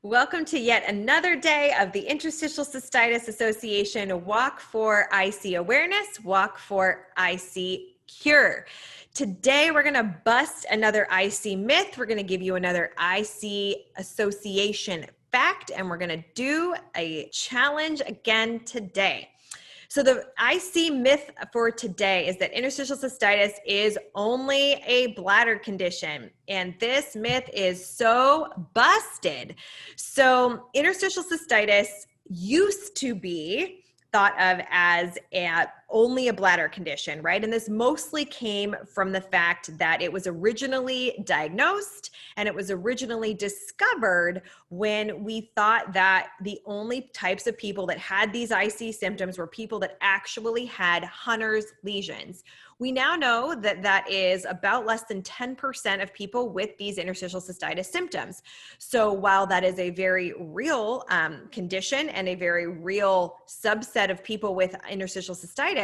Welcome to yet another day of the Interstitial Cystitis Association Walk for IC Awareness, Walk for IC Cure. Today, we're going to bust another IC myth. We're going to give you another IC Association fact, and we're going to do a challenge again today. So the IC myth for today is that interstitial cystitis is only a bladder condition. And this myth is so busted. So interstitial cystitis used to be thought of as only a bladder condition, right? And this mostly came from the fact that it was originally diagnosed and it was originally discovered when we thought that the only types of people that had these IC symptoms were people that actually had Hunner's lesions. We now know that that is about less than 10% of people with these interstitial cystitis symptoms. So while that is a very real condition and a very real subset of people with interstitial cystitis,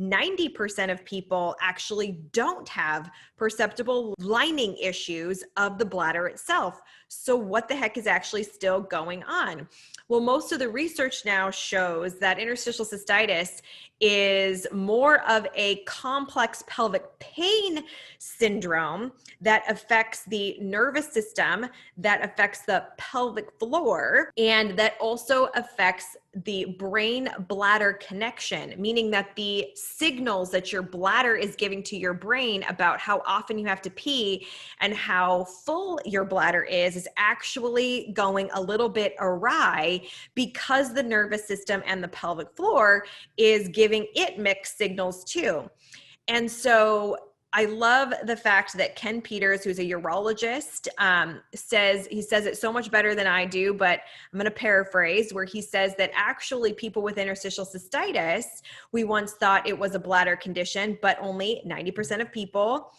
90% of people actually don't have perceptible lining issues of the bladder itself. So what the heck is actually still going on? Well, most of the research now shows that interstitial cystitis is more of a complex pelvic pain syndrome that affects the nervous system, that affects the pelvic floor, and that also affects the brain-bladder connection, meaning that the signals that your bladder is giving to your brain about how often you have to pee and how full your bladder is actually going a little bit awry because the nervous system and the pelvic floor is giving it mixed signals too. And so I love the fact that Ken Peters, who's a urologist, says it so much better than I do, but I'm going to paraphrase, where he says that actually people with interstitial cystitis, we once thought it was a bladder condition, but only 90% of people,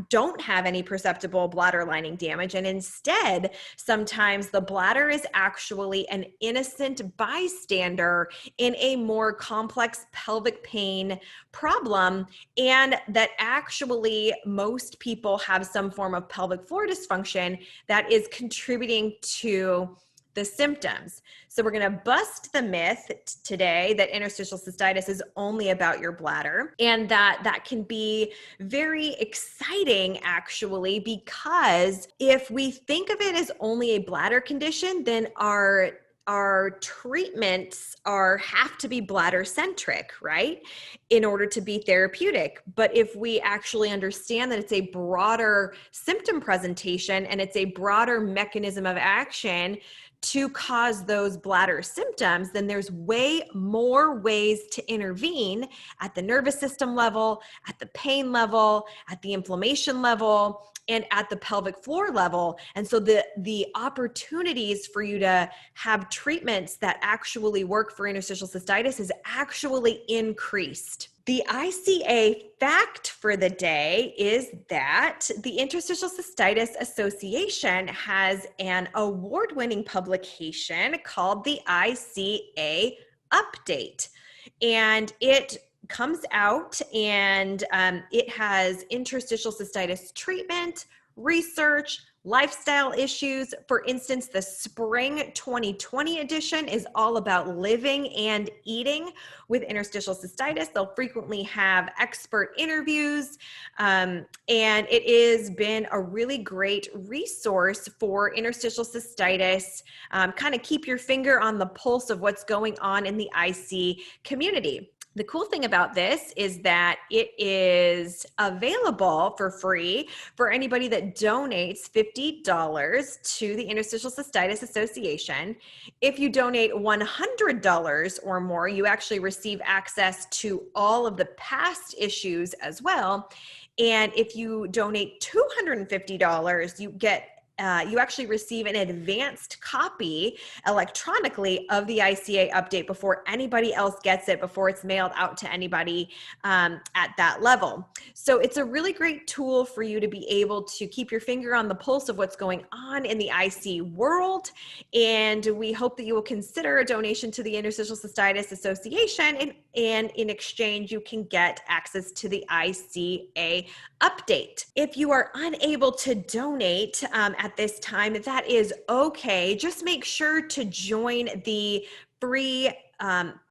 don't have any perceptible bladder lining damage. And instead, sometimes the bladder is actually an innocent bystander in a more complex pelvic pain problem. And that actually most people have some form of pelvic floor dysfunction that is contributing to the symptoms. So we're going to bust the myth today that interstitial cystitis is only about your bladder, and that can be very exciting actually, because if we think of it as only a bladder condition, then our treatments have to be bladder centric, right? In order to be therapeutic. But if we actually understand that it's a broader symptom presentation and it's a broader mechanism of action to cause those bladder symptoms, then there's way more ways to intervene at the nervous system level, at the pain level, at the inflammation level, and at the pelvic floor level. And so the opportunities for you to have treatments that actually work for interstitial cystitis is actually increased. The ICA fact for the day is that the Interstitial Cystitis Association has an award-winning publication called the ICA Update. And it comes out and it has interstitial cystitis treatment, research, lifestyle issues. For instance, the spring 2020 edition is all about living and eating with interstitial cystitis. They'll frequently have expert interviews, and it has been a really great resource for interstitial cystitis. Kind of keep your finger on the pulse of what's going on in the IC community. The cool thing about this is that it is available for free for anybody that donates $50 to the Interstitial Cystitis Association. If you donate $100 or more, you actually receive access to all of the past issues as well. And if you donate $250, you actually receive an advanced copy electronically of the ICA update before anybody else gets it, before it's mailed out to anybody at that level. So it's a really great tool for you to be able to keep your finger on the pulse of what's going on in the IC world. And we hope that you will consider a donation to the Interstitial Cystitis Association, and in exchange, you can get access to the ICA update. If you are unable to donate at at this time, that is okay. Just make sure to join the free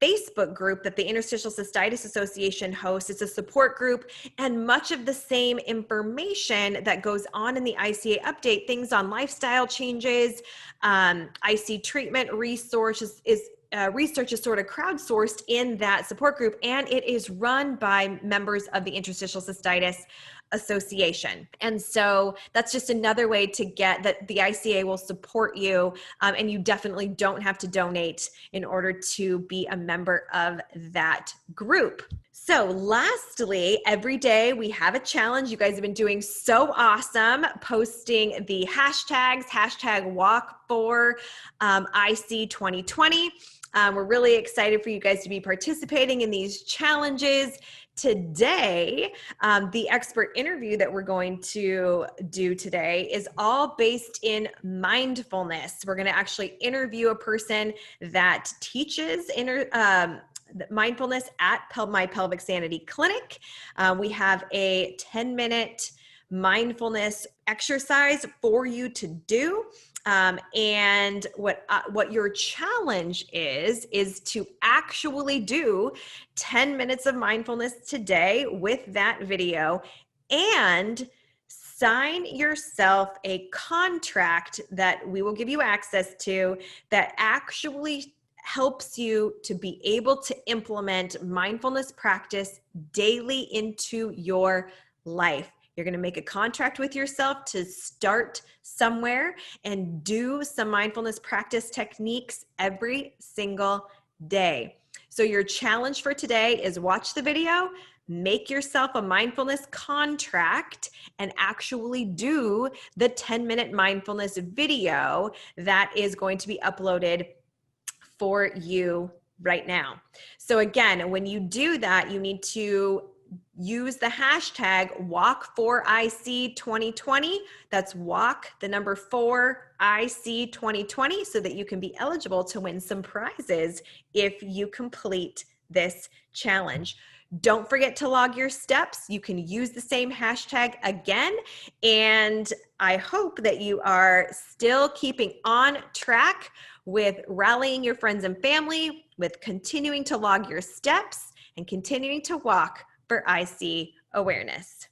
Facebook group that the Interstitial Cystitis Association hosts. It's a support group, and much of the same information that goes on in the ICA update, things on lifestyle changes, IC treatment resources research is sort of crowdsourced in that support group, and it is run by members of the Interstitial Cystitis Association. And so that's just another way to get that the ICA will support you, and you definitely don't have to donate in order to be a member of that group. So lastly, every day we have a challenge. You guys have been doing so awesome, posting the hashtags, #walk for IC 2020. We're really excited for you guys to be participating in these challenges. Today, the expert interview that we're going to do today is all based in mindfulness. We're going to actually interview a person that teaches mindfulness at my Pelvic Sanity clinic. We have a 10-minute mindfulness exercise for you to do. And what your challenge is to actually do 10 minutes of mindfulness today with that video, and sign yourself a contract that we will give you access to that actually helps you to be able to implement mindfulness practice daily into your life. You're going to make a contract with yourself to start somewhere and do some mindfulness practice techniques every single day. So your challenge for today is watch the video, make yourself a mindfulness contract, and actually do the 10-minute mindfulness video that is going to be uploaded for you right now. So again, when you do that, you need to use the hashtag #walk4IC2020. That's walk, the number 4, IC2020, so that you can be eligible to win some prizes if you complete this challenge. Don't forget to log your steps. You can use the same hashtag again. And I hope that you are still keeping on track with rallying your friends and family, with continuing to log your steps, and continuing to walk for IC awareness.